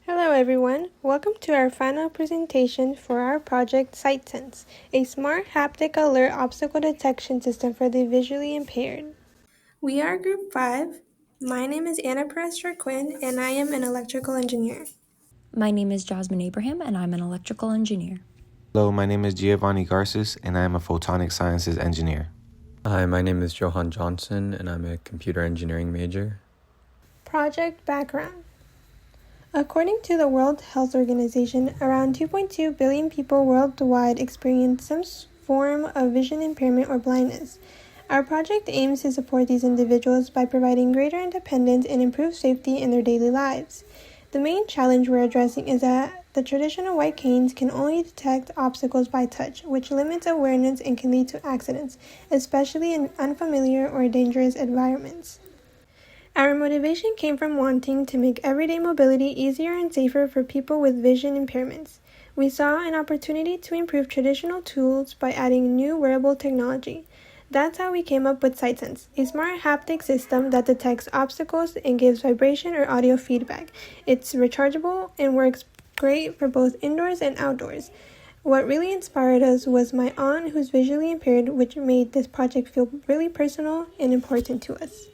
Hello everyone, welcome to our final presentation for our project SightSense, a smart haptic alert obstacle detection system for the visually impaired. We are Group 5. My name is Anna Perez-Jarquin and I am an electrical engineer. My name is Jasmine Abraham and I'm an electrical engineer. Hello, my name is Giovanni Garces and I am a photonic sciences engineer. Hi, my name is Johan Johnson and I'm a computer engineering major. Project background. According to the World Health Organization, around 2.2 billion people worldwide experience some form of vision impairment or blindness. Our project aims to support these individuals by providing greater independence and improved safety in their daily lives. The main challenge we're addressing is that the traditional white canes can only detect obstacles by touch, which limits awareness and can lead to accidents, especially in unfamiliar or dangerous environments. Our motivation came from wanting to make everyday mobility easier and safer for people with vision impairments. We saw an opportunity to improve traditional tools by adding new wearable technology. That's how we came up with SightSense, a smart haptic system that detects obstacles and gives vibration or audio feedback. It's rechargeable and works great for both indoors and outdoors. What really inspired us was my aunt, who's visually impaired, which made this project feel really personal and important to us.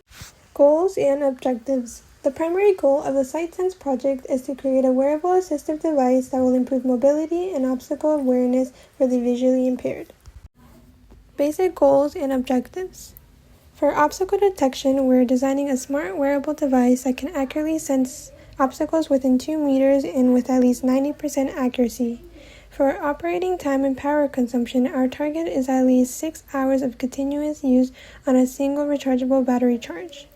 Goals and objectives. The primary goal of the SightSense project is to create a wearable assistive device that will improve mobility and obstacle awareness for the visually impaired. Basic goals and objectives. For obstacle detection, we're designing a smart wearable device that can accurately sense obstacles within 2 meters and with at least 90% accuracy. For operating time and power consumption, our target is at least 6 hours of continuous use on a single rechargeable battery charge.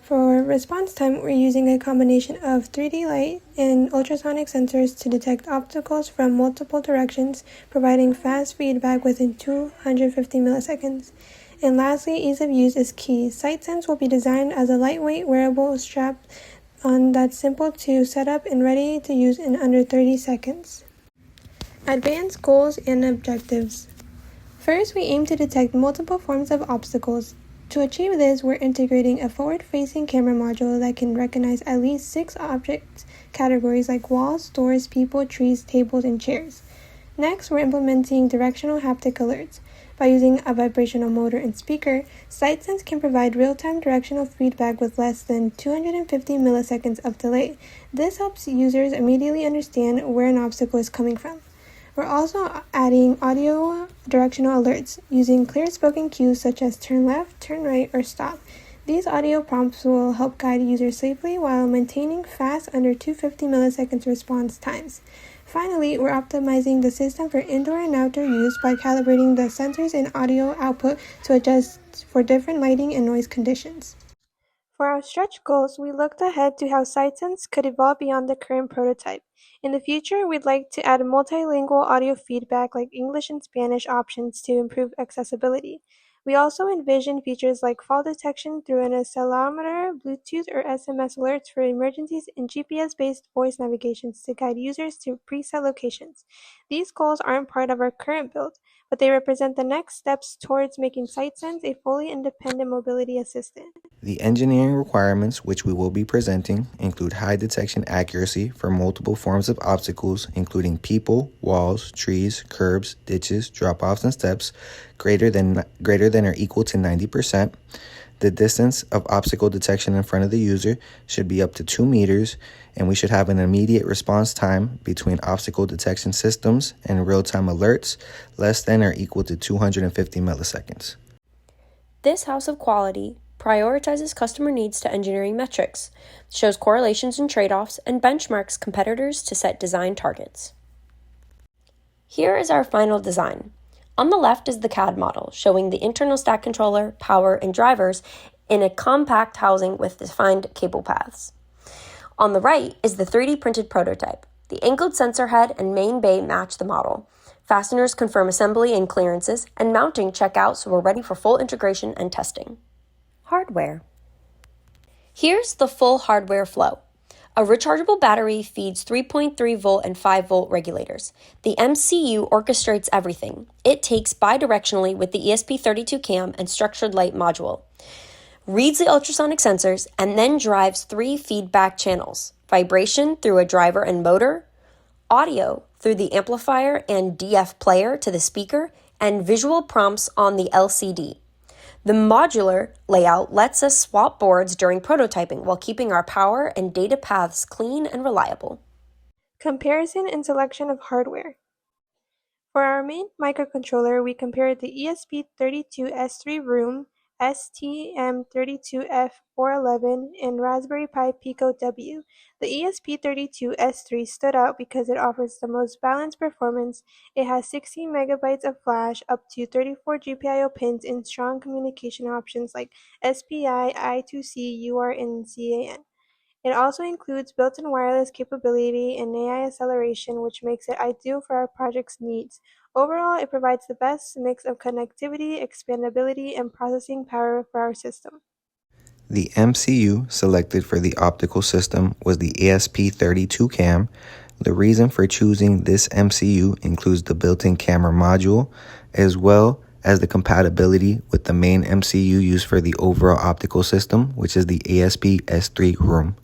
For response time, we're using a combination of 3D light and ultrasonic sensors to detect obstacles from multiple directions, providing fast feedback within 250 milliseconds. And lastly, ease of use is key. SightSense will be designed as a lightweight wearable strap on that's simple to set up and ready to use in under 30 seconds. Advanced goals and objectives. First, we aim to detect multiple forms of obstacles. To achieve this, we're integrating a forward-facing camera module that can recognize at least 6 object categories like walls, doors, people, trees, tables, and chairs. Next, we're implementing directional haptic alerts. By using a vibrational motor and speaker, SightSense can provide real-time directional feedback with less than 250 milliseconds of delay. This helps users immediately understand where an obstacle is coming from. We're also adding audio directional alerts using clear-spoken cues such as turn left, turn right, or stop. These audio prompts will help guide users safely while maintaining fast under 250 milliseconds response times. Finally, we're optimizing the system for indoor and outdoor use by calibrating the sensors and audio output to adjust for different lighting and noise conditions. For our stretch goals, we looked ahead to how SightSense could evolve beyond the current prototype. In the future, we'd like to add multilingual audio feedback like English and Spanish options to improve accessibility. We also envision features like fall detection through an accelerometer, Bluetooth or SMS alerts for emergencies, and GPS-based voice navigations to guide users to preset locations. These goals aren't part of our current build, but they represent the next steps towards making SightSense a fully independent mobility assistant. The engineering requirements which we will be presenting include high detection accuracy for multiple forms of obstacles, including people, walls, trees, curbs, ditches, drop-offs, and steps, greater than or equal to 90%. The distance of obstacle detection in front of the user should be up to 2 meters, and we should have an immediate response time between obstacle detection systems and real-time alerts less than or equal to 250 milliseconds. This house of quality prioritizes customer needs to engineering metrics, shows correlations and trade-offs, and benchmarks competitors to set design targets. Here is our final design. On the left is the CAD model, showing the internal stack controller, power, and drivers in a compact housing with defined cable paths. On the right is the 3D printed prototype. The angled sensor head and main bay match the model. Fasteners confirm assembly and clearances, and mounting check out so we're ready for full integration and testing. Hardware. Here's the full hardware flow. A rechargeable battery feeds 3.3 volt and 5 volt regulators. The MCU orchestrates everything. It takes bidirectionally with the ESP32 cam and structured light module, reads the ultrasonic sensors, and then drives 3 feedback channels. vibration through a driver and motor, audio through the amplifier and DF player to the speaker, and visual prompts on the LCD. The modular layout lets us swap boards during prototyping while keeping our power and data paths clean and reliable. Comparison and selection of hardware. For our main microcontroller, we compared the ESP32S3 Room, STM32F411, and Raspberry Pi Pico W. The ESP32S3 stood out because it offers the most balanced performance. It has 16 megabytes of flash, up to 34 GPIO pins, and strong communication options like SPI, I2C, UART, and CAN. It also includes built-in wireless capability and AI acceleration, which makes it ideal for our project's needs. Overall, it provides the best mix of connectivity, expandability, and processing power for our system. The MCU selected for the optical system was the ESP32 cam. The reason for choosing this MCU includes the built-in camera module, as well as the compatibility with the main MCU used for the overall optical system, which is the ESP-S3 Room.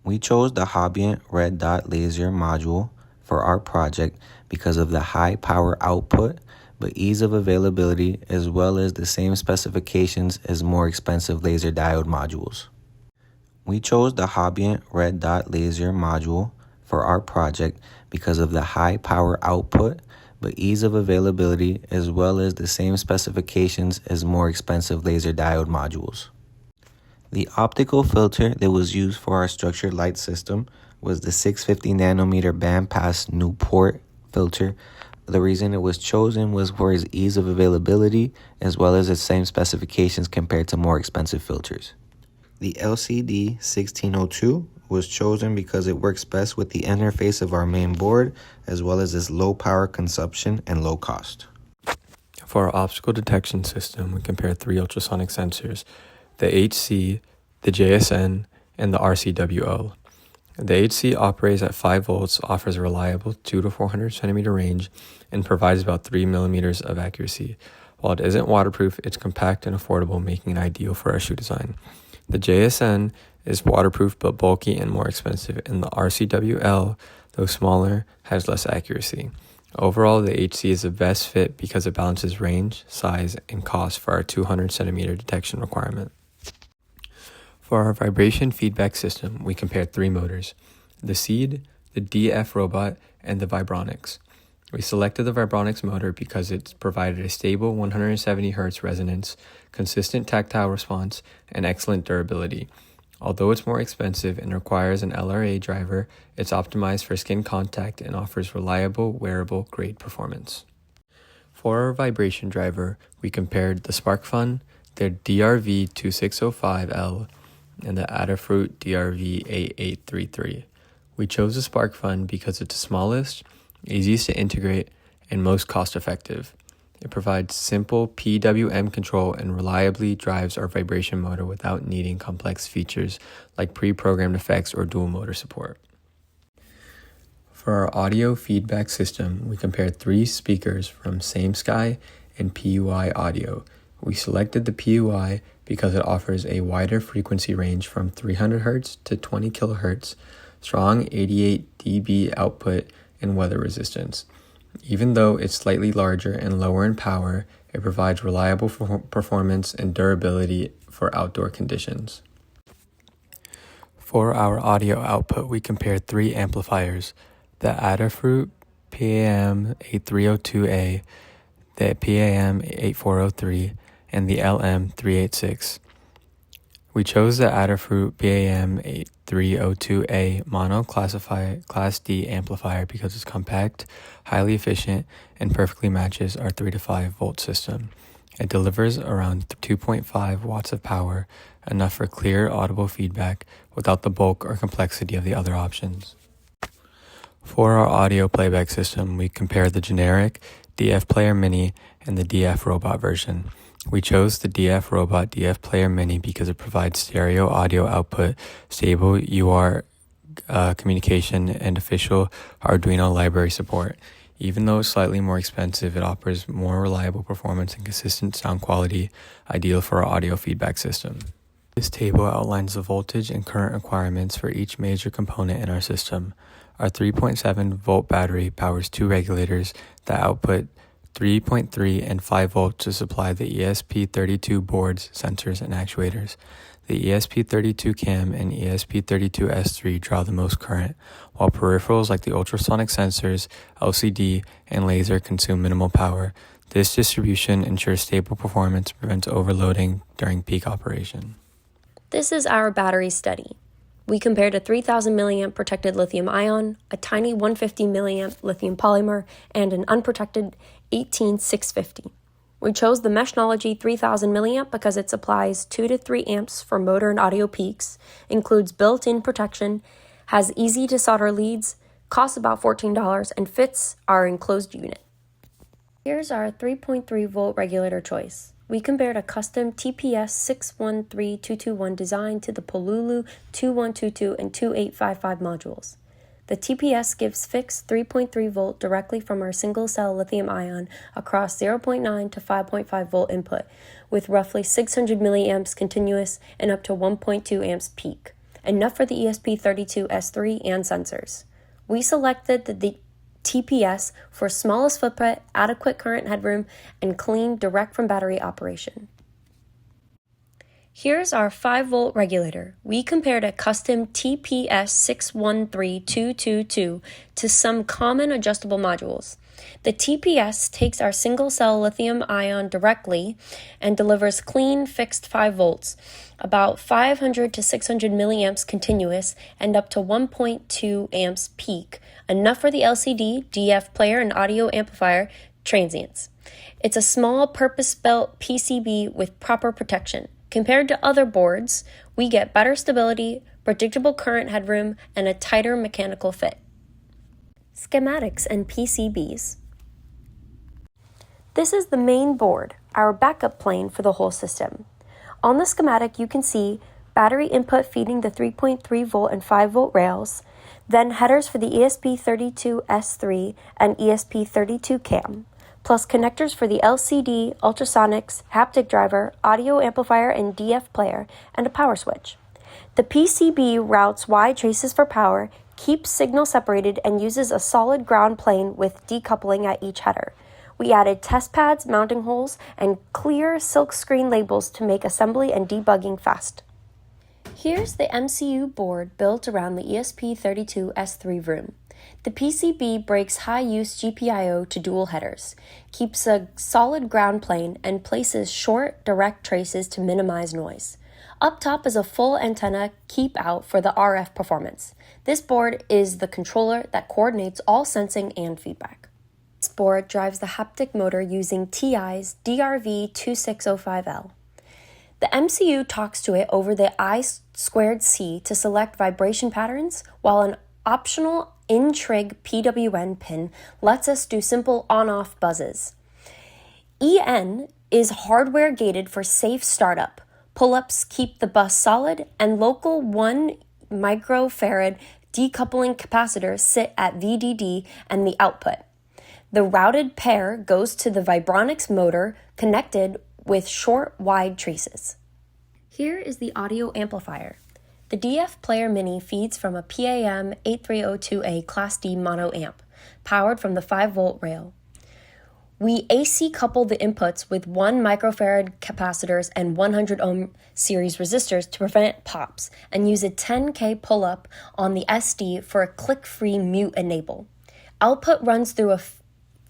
We chose the Hobbyant red dot laser module for our project because of the high power output, but ease of availability, as well as the same specifications as more expensive laser diode modules. We chose the Hobbyant red dot laser module for our project because of the high power output, but ease of availability, as well as the same specifications as more expensive laser diode modules. The optical filter that was used for our structured light system was the 650 nanometer bandpass Newport filter. The reason it was chosen was for its ease of availability, as well as its same specifications compared to more expensive filters. The LCD 1602 was chosen because it works best with the interface of our main board, as well as its low power consumption and low cost. For our optical detection system, we compared 3 ultrasonic sensors: the HC, the JSN, and the RCWO. The HC operates at 5 volts, offers a reliable 2 to 400 centimeter range, and provides about 3 millimeters of accuracy. While it isn't waterproof, it's compact and affordable, making it ideal for our shoe design. The JSN is waterproof but bulky and more expensive, and the RCWL, though smaller, has less accuracy. Overall, the HC is the best fit because it balances range, size, and cost for our 200 centimeter detection requirement. For our vibration feedback system, we compared 3 motors: the Seed, the DF Robot, and the Vibronics. We selected the Vibronics motor because it provided a stable 170 Hz resonance, consistent tactile response, and excellent durability. Although it's more expensive and requires an LRA driver, it's optimized for skin contact and offers reliable, wearable, grade performance. For our vibration driver, we compared the SparkFun, their DRV2605L, and the Adafruit DRV8833. We chose the SparkFun because it's the smallest, easiest to integrate, and most cost-effective. It provides simple PWM control and reliably drives our vibration motor without needing complex features like pre-programmed effects or dual motor support. For our audio feedback system, we compared 3 speakers from SameSky and PUI Audio. We selected the PUI because it offers a wider frequency range from 300 Hz to 20 kHz, strong 88 dB output, and weather resistance. Even though it's slightly larger and lower in power, it provides reliable performance and durability for outdoor conditions. For our audio output, we compared 3 amplifiers: the Adafruit PAM8302A, the PAM8403, and the LM386. We chose the Adafruit PAM8302A mono Class D amplifier because it's compact, highly efficient, and perfectly matches our 3 to 5 volt system. It delivers around 2.5 watts of power, enough for clear audible feedback without the bulk or complexity of the other options. For our audio playback system, we compared the generic DF Player Mini and the DF Robot version. We chose the DF Robot DF Player Mini because it provides stereo audio output, stable UART communication, and official Arduino library support. Even though it's slightly more expensive, it offers more reliable performance and consistent sound quality, ideal for our audio feedback system. This table outlines the voltage and current requirements for each major component in our system. Our 3.7 volt battery powers two regulators that output 3.3 and 5 volts to supply the ESP32 boards, sensors, and actuators. The ESP32 CAM and ESP32S3 draw the most current, while peripherals like the ultrasonic sensors, LCD, and laser consume minimal power. This distribution ensures stable performance and prevents overloading during peak operation. This is our battery study. We compared a 3000 milliamp protected lithium ion, a tiny 150 milliamp lithium polymer, and an unprotected 18650. We chose the Meshnology 3000 milliamp because it supplies 2 to 3 amps for motor and audio peaks, includes built-in protection, has easy to solder leads, costs about $14, and fits our enclosed unit. Here's our 3.3 volt regulator choice. We compared a custom TPS 613221 design to the Pololu 2122 and 2855 modules. The TPS gives fixed 3.3 volt directly from our single-cell lithium ion across 0.9 to 5.5 volt input, with roughly 600 milliamps continuous and up to 1.2 amps peak, enough for the ESP32S3 and sensors. We selected the TPS for smallest footprint, adequate current headroom, and clean direct from battery operation. Here's our 5 volt regulator. We compared a custom TPS 613222 to some common adjustable modules. The TPS takes our single cell lithium ion directly and delivers clean fixed 5 volts, about 500 to 600 milliamps continuous and up to 1.2 amps peak, enough for the LCD, DF player, and audio amplifier transients. It's a small purpose-built PCB with proper protection. Compared to other boards, we get better stability, predictable current headroom, and a tighter mechanical fit. Schematics and PCBs. This is the main board, our backup plane for the whole system. On the schematic, you can see battery input feeding the 3.3 volt and 5 volt rails, then headers for the ESP32S3 and ESP32 CAM, plus connectors for the LCD, ultrasonics, haptic driver, audio amplifier and DF player, and a power switch. The PCB routes Y traces for power, keeps signal separated, and uses a solid ground plane with decoupling at each header. We added test pads, mounting holes, and clear silkscreen labels to make assembly and debugging fast. Here's the MCU board built around the ESP32S3 room. The PCB breaks high-use GPIO to dual headers, keeps a solid ground plane, and places short, direct traces to minimize noise. Up top is a full antenna keep-out for the RF performance. This board is the controller that coordinates all sensing and feedback. This board drives the haptic motor using TI's DRV2605L. The MCU talks to it over the I2C to select vibration patterns, while an optional in-trig PWN pin lets us do simple on-off buzzes. EN is hardware gated for safe startup. Pull-ups keep the bus solid, and local 1 microfarad decoupling capacitors sit at VDD and the output. The routed pair goes to the Vibronics motor connected with short, wide traces. Here is the audio amplifier. The DF Player Mini feeds from a PAM 8302A Class D mono amp, powered from the 5 volt rail. We AC couple the inputs with 1 microfarad capacitors and 100 ohm series resistors to prevent pops, and use a 10K pull-up on the SD for a click-free mute enable. Output runs through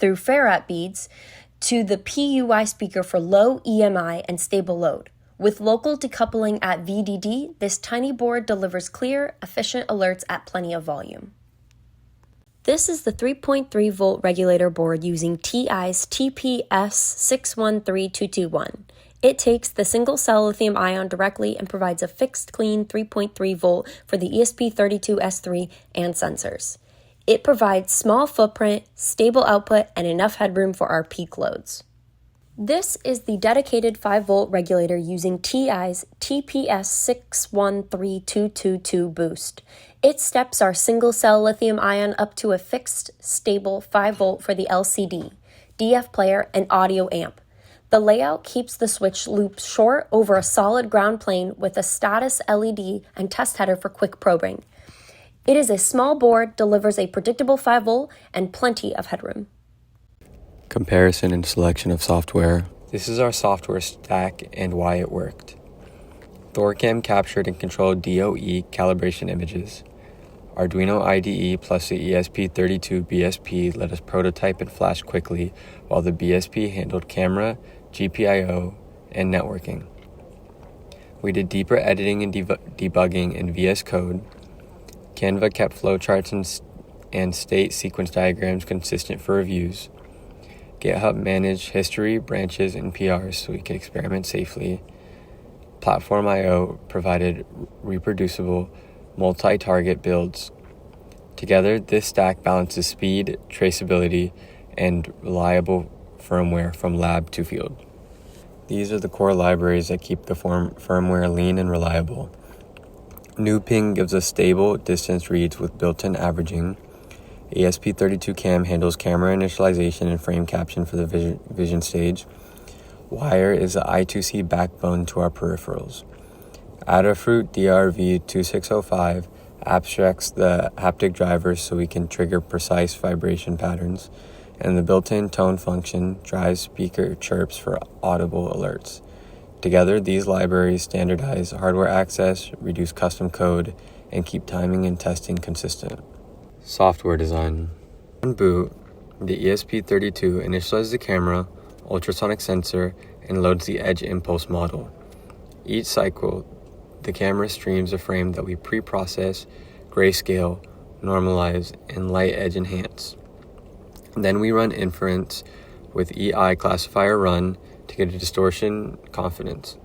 ferrite beads to the PUI speaker for low EMI and stable load. With local decoupling at VDD, this tiny board delivers clear, efficient alerts at plenty of volume. This is the 3.3 volt regulator board using TI's TPS 613221. It takes the single cell lithium ion directly and provides a fixed clean 3.3 volt for the ESP32S3 and sensors. It provides small footprint, stable output, and enough headroom for our peak loads. This is the dedicated 5 volt regulator using TI's TPS 613222 boost. It steps our single cell lithium ion up to a fixed, stable 5 volt for the LCD, DF player, and audio amp, The layout keeps the switch loop short over a solid ground plane with a status LED and test header for quick probing. It is a small board, delivers a predictable 5V, and plenty of headroom. Comparison and selection of software. This is our software stack and why it worked. ThorCam captured and controlled DOE calibration images. Arduino IDE plus the ESP32 BSP let us prototype and flash quickly, while the BSP handled camera, GPIO, and networking. We did deeper editing and debugging in VS Code. Canva kept flowcharts and state sequence diagrams consistent for reviews. GitHub managed history, branches, and PRs so we could experiment safely. Platform I/O provided reproducible, multi-target builds. Together, this stack balances speed, traceability, and reliable firmware from lab to field. These are the core libraries that keep the firmware lean and reliable. NewPing gives us stable distance reads with built-in averaging. ESP32 Cam handles camera initialization and frame caption for the vision stage. Wire is the I2C backbone to our peripherals. Adafruit DRV2605 abstracts the haptic drivers so we can trigger precise vibration patterns, and the built-in tone function drives speaker chirps for audible alerts. Together, these libraries standardize hardware access, reduce custom code, and keep timing and testing consistent. Software design. On boot, the ESP32 initializes the camera, ultrasonic sensor, and loads the edge impulse model. Each cycle, the camera streams a frame that we pre-process, grayscale, normalize, and light edge enhance. Then we run inference with EI classifier run to get a distortion confidence.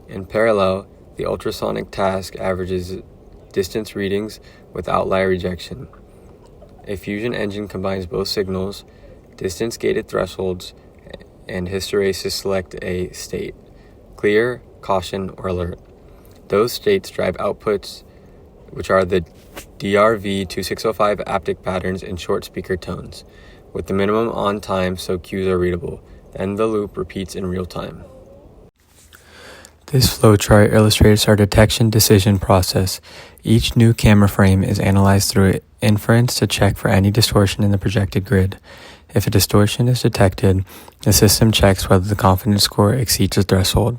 In parallel, the ultrasonic task averages distance readings with outlier rejection. A fusion engine combines both signals, distance-gated thresholds, and hysteresis select a state, clear, caution, or alert. Those states drive outputs, which are the DRV2605 aptic patterns and short speaker tones, with the minimum on time so cues are readable. Then the loop repeats in real time. This flowchart illustrates our detection decision process. Each new camera frame is analyzed through inference to check for any distortion in the projected grid. If a distortion is detected, the system checks whether the confidence score exceeds the threshold.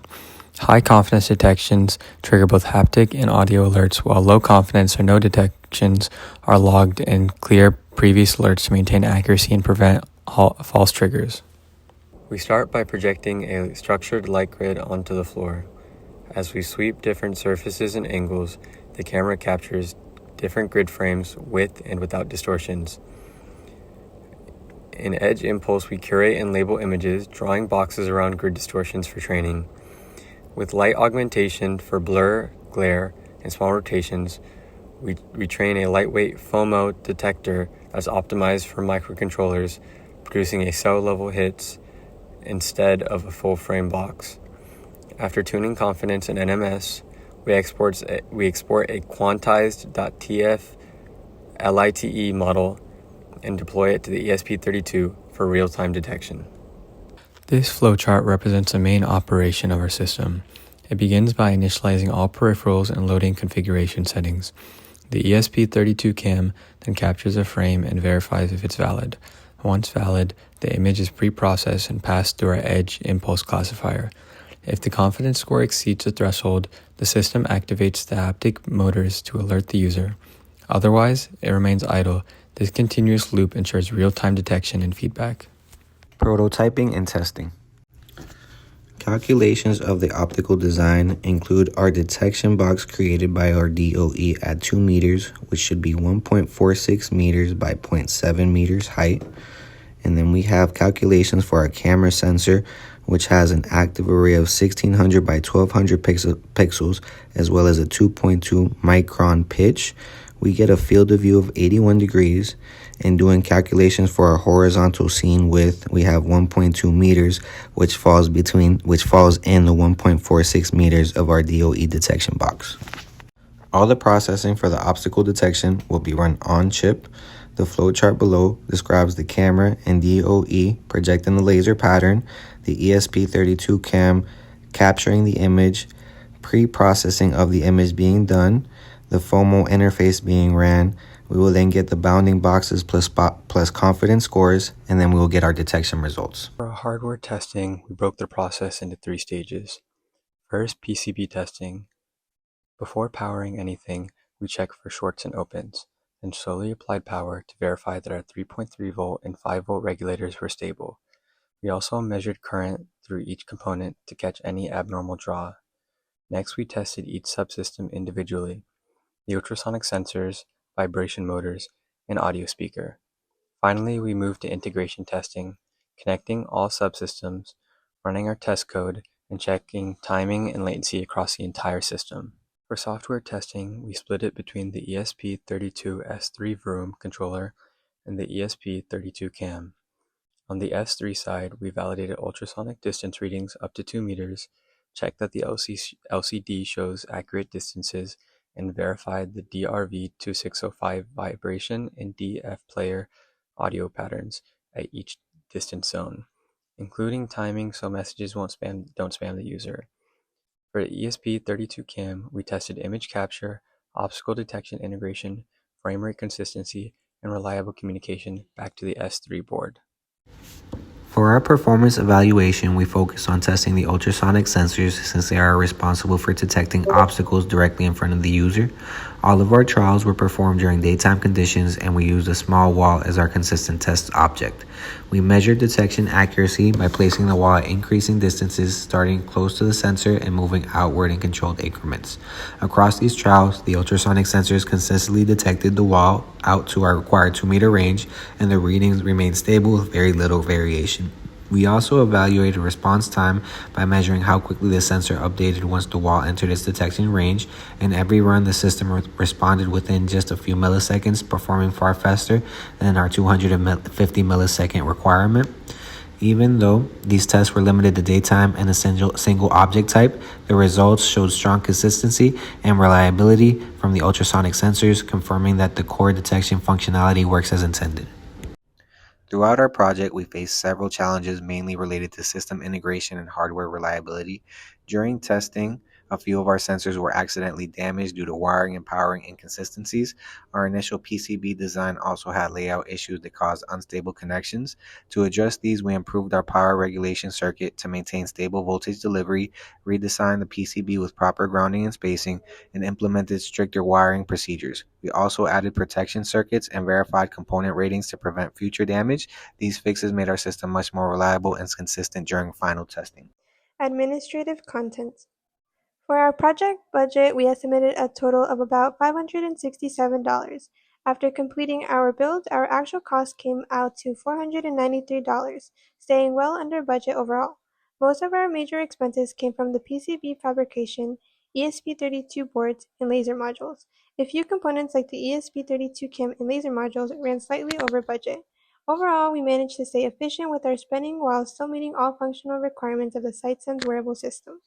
High confidence detections trigger both haptic and audio alerts, while low confidence or no detections are logged and clear previous alerts to maintain accuracy and prevent false triggers. We start by projecting a structured light grid onto the floor. As we sweep different surfaces and angles, the camera captures different grid frames with and without distortions. In Edge Impulse, we curate and label images, drawing boxes around grid distortions for training. With light augmentation for blur, glare, and small rotations, we train a lightweight FOMO detector that's optimized for microcontrollers, producing a cell-level hits instead of a full-frame box. After tuning confidence in NMS, we export a quantized.tf LITE model and deploy it to the ESP32 for real-time detection. This flowchart represents the main operation of our system. It begins by initializing all peripherals and loading configuration settings. The ESP32 cam then captures a frame and verifies if it's valid. Once valid, the image is pre-processed and passed through our Edge Impulse classifier. If the confidence score exceeds the threshold, the system activates the haptic motors to alert the user. Otherwise, it remains idle. This continuous loop ensures real-time detection and feedback. Prototyping and testing. Calculations of the optical design include our detection box created by our DOE at 2 meters, which should be 1.46 meters by 0.7 meters height. And then we have calculations for our camera sensor, which has an active array of 1600 by 1200 pixels, as well as a 2.2 micron pitch. We get a field of view of 81 degrees, and doing calculations for our horizontal scene width, we have 1.2 meters, which falls in the 1.46 meters of our DOE detection box. All the processing for the obstacle detection will be run on chip. The flowchart below describes the camera and DOE projecting the laser pattern. the ESP32 cam capturing the image, pre-processing of the image being done, the FOMO interface being ran. We will then get the bounding boxes plus confidence scores, and then we will get our detection results. For our hardware testing, we broke the process into 3 stages. First, PCB testing. Before powering anything, we check for shorts and opens, then slowly applied power to verify that our 3.3 volt and 5 volt regulators were stable. We also measured current through each component to catch any abnormal draw. Next, we tested each subsystem individually: the ultrasonic sensors, vibration motors, and audio speaker. Finally, we moved to integration testing, connecting all subsystems, running our test code, and checking timing and latency across the entire system. For software testing, we split it between the ESP32S3 Vroom controller and the ESP32 cam. On the S3 side, we validated ultrasonic distance readings up to 2 meters, checked that the LCD shows accurate distances, and verified the DRV2605 vibration and DF player audio patterns at each distance zone, including timing so messages don't spam the user. For the ESP32 cam, we tested image capture, obstacle detection integration, frame rate consistency, and reliable communication back to the S3 board. For our performance evaluation, we focus on testing the ultrasonic sensors since they are responsible for detecting obstacles directly in front of the user. All of our trials were performed during daytime conditions, and we used a small wall as our consistent test object. We measured detection accuracy by placing the wall at increasing distances, starting close to the sensor and moving outward in controlled increments. Across these trials, the ultrasonic sensors consistently detected the wall out to our required 2-meter range, and the readings remained stable with very little variation. We also evaluated response time by measuring how quickly the sensor updated once the wall entered its detection range. In every run, the system responded within just a few milliseconds, performing far faster than our 250 millisecond requirement. Even though these tests were limited to daytime and a single object type, the results showed strong consistency and reliability from the ultrasonic sensors, confirming that the core detection functionality works as intended. Throughout our project, we faced several challenges mainly related to system integration and hardware reliability. During testing, a few of our sensors were accidentally damaged due to wiring and powering inconsistencies. Our initial PCB design also had layout issues that caused unstable connections. To address these, we improved our power regulation circuit to maintain stable voltage delivery, redesigned the PCB with proper grounding and spacing, and implemented stricter wiring procedures. We also added protection circuits and verified component ratings to prevent future damage. These fixes made our system much more reliable and consistent during final testing. Administrative content. For our project budget, we estimated a total of about $567. After completing our build, our actual cost came out to $493, staying well under budget overall. Most of our major expenses came from the PCB fabrication, ESP32 boards, and laser modules. A few components like the ESP32 cam and laser modules ran slightly over budget. Overall, we managed to stay efficient with our spending while still meeting all functional requirements of the SightSense wearable system.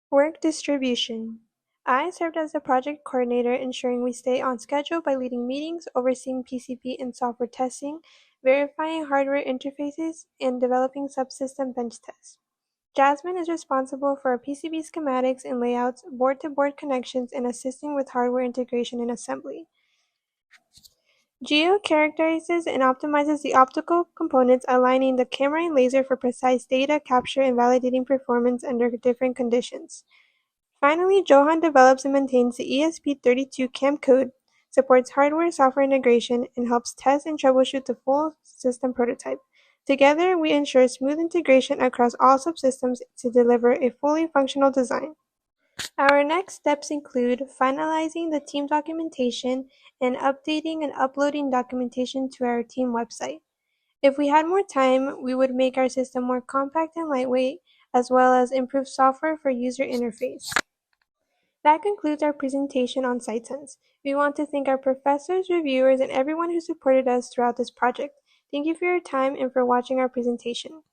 Work distribution. I served as the project coordinator, ensuring we stay on schedule by leading meetings, overseeing PCB and software testing, verifying hardware interfaces, and developing subsystem bench tests. Jasmine is responsible for our PCB schematics and layouts, board-to-board connections, and assisting with hardware integration and assembly. Geo characterizes and optimizes the optical components, aligning the camera and laser for precise data capture and validating performance under different conditions. Finally, Johan develops and maintains the ESP32 cam code, supports hardware-software integration, and helps test and troubleshoot the full system prototype. Together, we ensure smooth integration across all subsystems to deliver a fully functional design. Our next steps include finalizing the team documentation and updating and uploading documentation to our team website. If we had more time, we would make our system more compact and lightweight, as well as improve software for user interface. That concludes our presentation on SightSense. We want to thank our professors, reviewers, and everyone who supported us throughout this project. Thank you for your time and for watching our presentation.